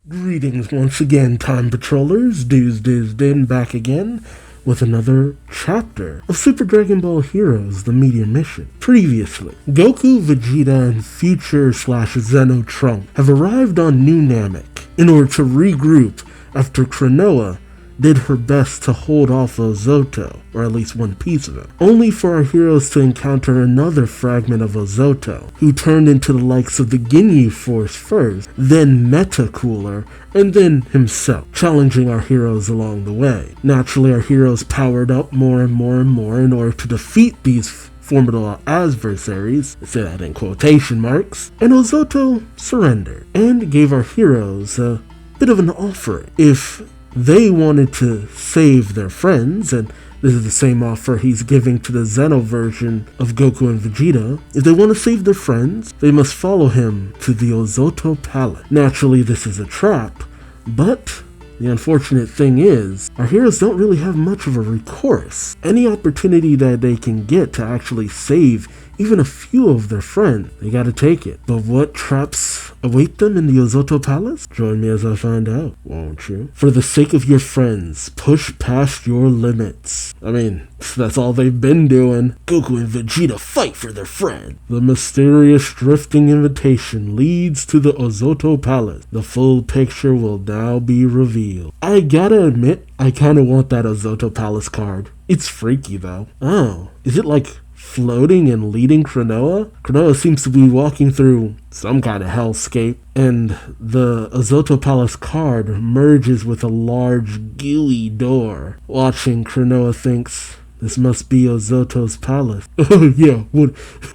Greetings once again, Time Patrollers. Duuz-Diz-Din back again with another chapter of Super Dragon Ball Heroes, the Meteor mission. Previously, Goku, Vegeta, and Future/Xeno Trunks have arrived on New Namek in order to regroup after Klonoa did her best to hold off Ozoto, or at least one piece of him, only for our heroes to encounter another fragment of Ozoto, who turned into the likes of the Ginyu Force first, then Meta Cooler, and then himself, challenging our heroes along the way. Naturally, our heroes powered up more and more and more in order to defeat these formidable adversaries, I say that in quotation marks, and Ozoto surrendered, and gave our heroes a bit of an offering. If they wanted to save their friends, and this is the same offer he's giving to the Xeno version of Goku and Vegeta. If they want to save their friends, they must follow him to the Ozoto Palace. Naturally, this is a trap, but the unfortunate thing is, our heroes don't really have much of a recourse. Any opportunity that they can get to actually save even a few of their friends, they gotta take it. But what traps await them in the Ozoto Palace? Join me as I find out, won't you? For the sake of your friends, push past your limits. I mean, that's all they've been doing. Goku and Vegeta fight for their friend. The mysterious drifting invitation leads to the Ozoto Palace. The full picture will now be revealed. I gotta admit, I kinda want that Ozoto Palace card. It's freaky though. Oh, is it like floating and leading Klonoa? Klonoa seems to be walking through some kind of hellscape, and the Ozoto Palace card merges with a large gooey door. Watching, Klonoa thinks, this must be Ozoto's palace. Oh yeah,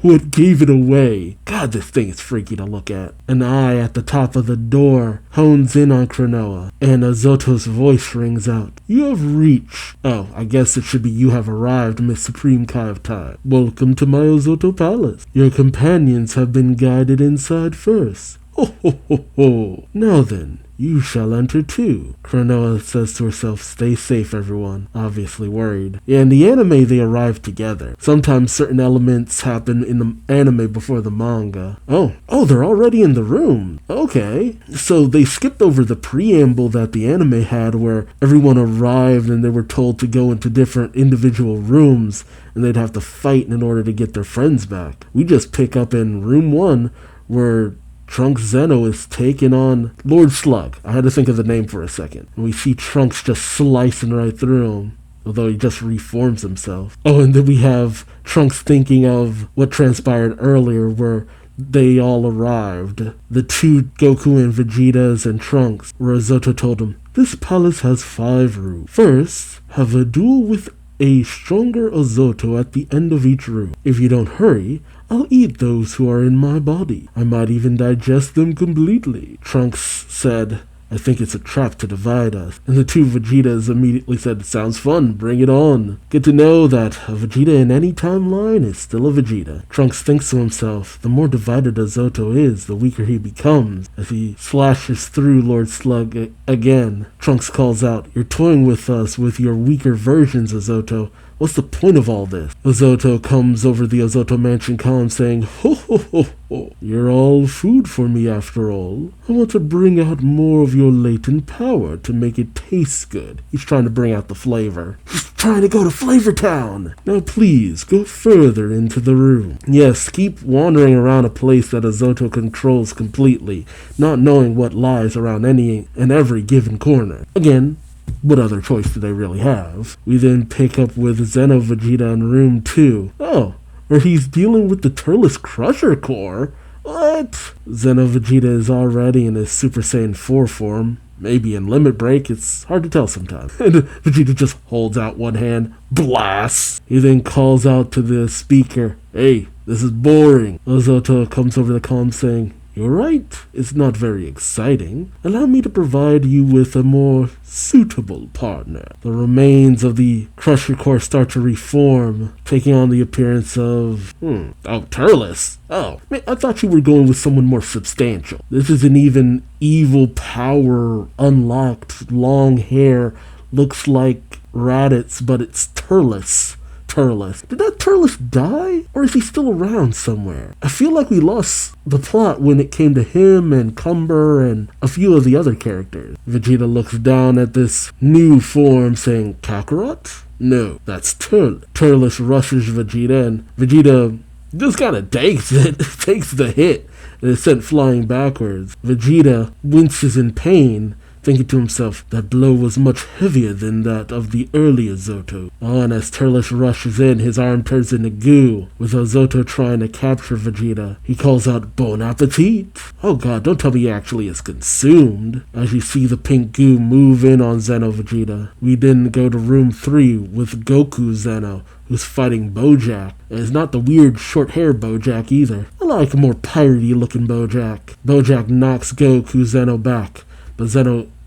what gave it away? God, this thing is freaky to look at. An eye at the top of the door hones in on Klonoa, and Ozoto's voice rings out. You have reached. Oh, I guess it should be you have arrived, Miss Supreme Kai of Time. Welcome to my Ozoto Palace. Your companions have been guided inside first. Ho ho ho ho. Now then, you shall enter too. Klonoa says to herself, stay safe everyone, obviously worried. Yeah, in the anime they arrive together. Sometimes certain elements happen in the anime before the manga. Oh, they're already in the room. Okay. So they skipped over the preamble that the anime had where everyone arrived and they were told to go into different individual rooms and they'd have to fight in order to get their friends back. We just pick up in room 1 where Trunks Zeno is taking on Lord Slug. I had to think of the name for a second. And we see Trunks just slicing right through him, although he just reforms himself. Oh, and then we have Trunks thinking of what transpired earlier where they all arrived. The two Goku and Vegetas and Trunks, where Ozoto told him, this palace has 5 rooms. First, have a duel with a stronger Ozoto at the end of each room. If you don't hurry, I'll eat those who are in my body. I might even digest them completely. Trunks said, I think it's a trap to divide us. And the two Vegetas immediately said, sounds fun, bring it on. Good to know that a Vegeta in any timeline is still a Vegeta. Trunks thinks to himself, the more divided Ozoto is, the weaker he becomes. As he slashes through Lord Slug again, Trunks calls out, you're toying with us with your weaker versions, Ozoto. What's the point of all this? Ozoto comes over the Ozoto Mansion column saying, ho ho ho ho, you're all food for me after all. I want to bring out more of your latent power to make it taste good. He's trying to bring out the flavor. He's trying to go to Flavor Town. Now please, go further into the room. Yes, keep wandering around a place that Ozoto controls completely, not knowing what lies around any and every given corner. Again, what other choice do they really have? We then pick up with Xeno Vegeta in room 2. Oh, where he's dealing with the Turles Crusher Core? What? Xeno Vegeta is already in his Super Saiyan 4 form. Maybe in Limit Break, it's hard to tell sometimes. And Vegeta just holds out one hand, blasts. He then calls out to the speaker, hey, this is boring. Ozoto comes over the comm saying, you're right, it's not very exciting. Allow me to provide you with a more suitable partner. The remains of the Crusher Core start to reform, taking on the appearance of, Turles. Oh, man, I thought you were going with someone more substantial. This is an even evil power unlocked, long hair, looks like Raditz, but it's Turles. Turles. Did that Turles die? Or is he still around somewhere? I feel like we lost the plot when it came to him and Cumber and a few of the other characters. Vegeta looks down at this new form saying, Kakarot? No, that's Turles. Turles rushes Vegeta and Vegeta just kind of takes it, takes the hit, and is sent flying backwards. Vegeta winces in pain, thinking to himself, that blow was much heavier than that of the earlier Zoto. And as Turles rushes in, his arm turns into goo, with Zoto trying to capture Vegeta. He calls out, Bon appetit! Oh god, don't tell me he actually is consumed. As you see the pink goo move in on Xeno Vegeta, we then go to room 3 with Goku Xeno, who's fighting Bojack. And it's not the weird short hair Bojack either. I like a more piratey looking Bojack. Bojack knocks Goku Xeno back, but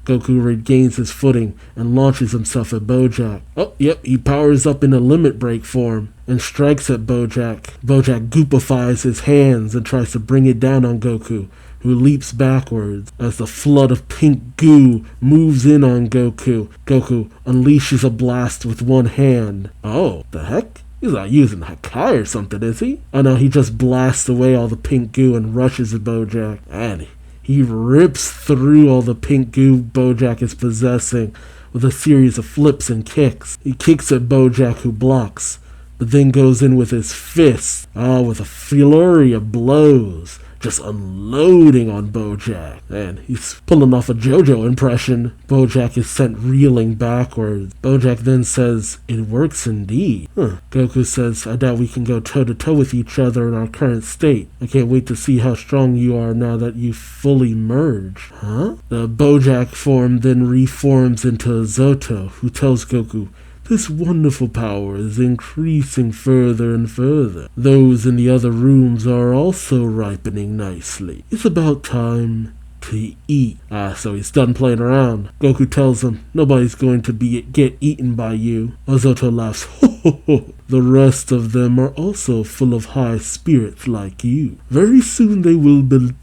Goku regains his footing and launches himself at Bojack. Oh, yep, he powers up in a limit break form and strikes at Bojack. Bojack goopifies his hands and tries to bring it down on Goku, who leaps backwards as the flood of pink goo moves in on Goku. Goku unleashes a blast with one hand. Oh, the heck? He's not using Hakai or something, is he? Oh no, he just blasts away all the pink goo and rushes at Bojack. And he rips through all the pink goo Bojack is possessing with a series of flips and kicks. He kicks at Bojack, who blocks, but then goes in with his fists, with a flurry of blows, just unloading on Bojack. And he's pulling off a JoJo impression. Bojack is sent reeling backwards. Bojack then says, it works indeed. Goku says, I doubt we can go toe-to-toe with each other in our current state. I can't wait to see how strong you are now that you fully merge. The Bojack form then reforms into Zoto, who tells Goku, this wonderful power is increasing further and further. Those in the other rooms are also ripening nicely. It's about time to eat. So he's done playing around. Goku tells him, nobody's going to get eaten by you. Zoto laughs, ho ho ho. The rest of them are also full of high spirits like you. Very soon they will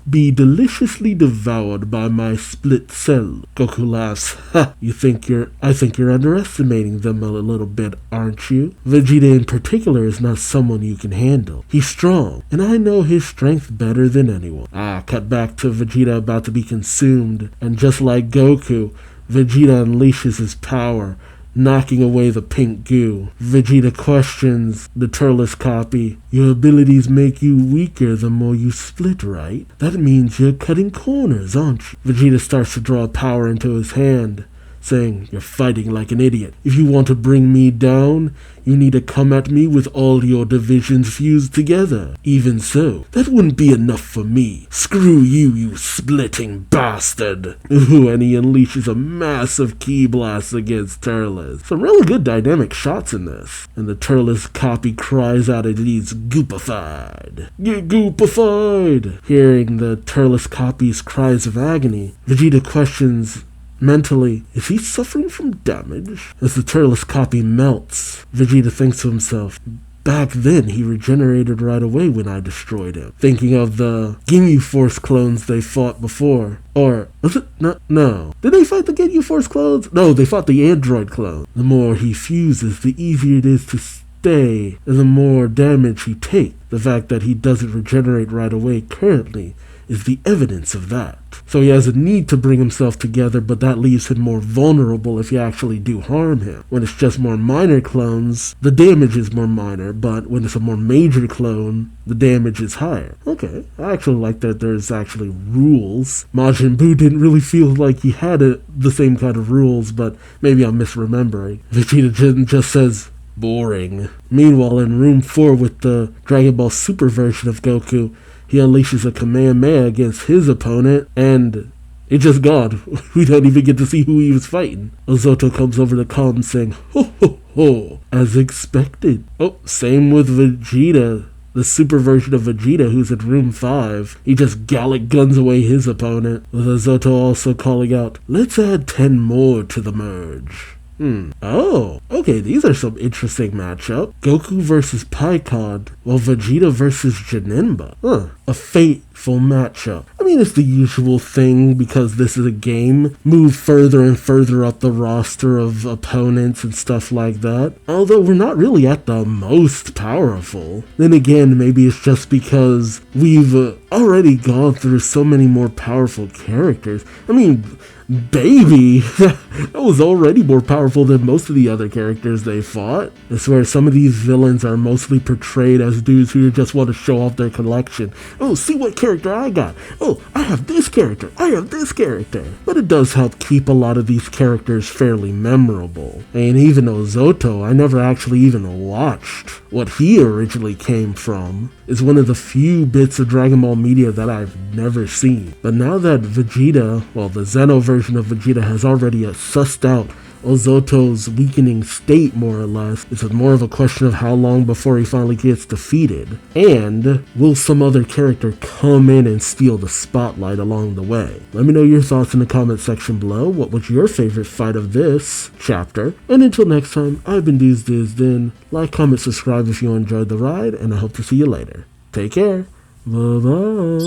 be deliciously devoured by my split cell. Goku laughs, ha, I think you're underestimating them a little bit, aren't you? Vegeta in particular is not someone you can handle. He's strong, and I know his strength better than anyone. Cut back to Vegeta about to be consumed, and just like Goku, Vegeta unleashes his power, knocking away the pink goo. Vegeta questions the Turles copy. Your abilities make you weaker the more you split, right? That means you're cutting corners, aren't you? Vegeta starts to draw power into his hand, saying, you're fighting like an idiot. If you want to bring me down, you need to come at me with all your divisions fused together. Even so, that wouldn't be enough for me. Screw you, you splitting bastard. Ooh, and he unleashes a massive ki blast against Turles. Some really good dynamic shots in this. And the Turles copy cries out as he's goopified. Get goopified! Hearing the Turles copy's cries of agony, Vegeta questions mentally, is he suffering from damage? As the Turles copy melts, Vegeta thinks to himself, back then he regenerated right away when I destroyed him. Thinking of the Ginyu Force clones they fought before. Or, was it? No. Did they fight the Ginyu Force clones? No, they fought the android clone. The more he fuses, the easier it is to stay, and the more damage he takes. The fact that he doesn't regenerate right away currently is the evidence of that. So he has a need to bring himself together, but that leaves him more vulnerable if you actually do harm him. When it's just more minor clones, the damage is more minor, but when it's a more major clone, the damage is higher. Okay, I actually like that there's actually rules. Majin Buu didn't really feel like he had the same kind of rules, but maybe I'm misremembering. Vegeta just says, boring. Meanwhile, in room 4 with the Dragon Ball Super version of Goku, he unleashes a Kamehameha against his opponent, and it's just gone. We don't even get to see who he was fighting. Zoto comes over to calm, saying, ho ho ho, as expected. Oh, same with Vegeta. The super version of Vegeta, who's in room 5, he just Gallic guns away his opponent, with Zoto also calling out, let's add 10 more to the merge. Oh, okay, these are some interesting matchup. Goku versus Pikkon, while Vegeta versus Janemba. A fate full matchup. I mean, it's the usual thing because this is a game. Move further and further up the roster of opponents and stuff like that. Although we're not really at the most powerful. Then again, maybe it's just because we've already gone through so many more powerful characters. I mean, Baby, that was already more powerful than most of the other characters they fought. I swear some of these villains are mostly portrayed as dudes who just want to show off their collection. Oh, see what character I got. Oh, I have this character. I have this character. But it does help keep a lot of these characters fairly memorable. And even Ozoto, I never actually even watched what he originally came from. Is one of the few bits of Dragon Ball media that I've never seen. But now that Vegeta, well, the Xeno version of Vegeta has already sussed out Ozoto's weakening state, more or less, it's more of a question of how long before he finally gets defeated. And will some other character come in and steal the spotlight along the way? Let me know your thoughts in the comment section below. What was your favorite fight of this chapter? And until next time, I've been Duuz-Diz-Din. Like, comment, subscribe if you enjoyed the ride, and I hope to see you later. Take care. Bye-bye.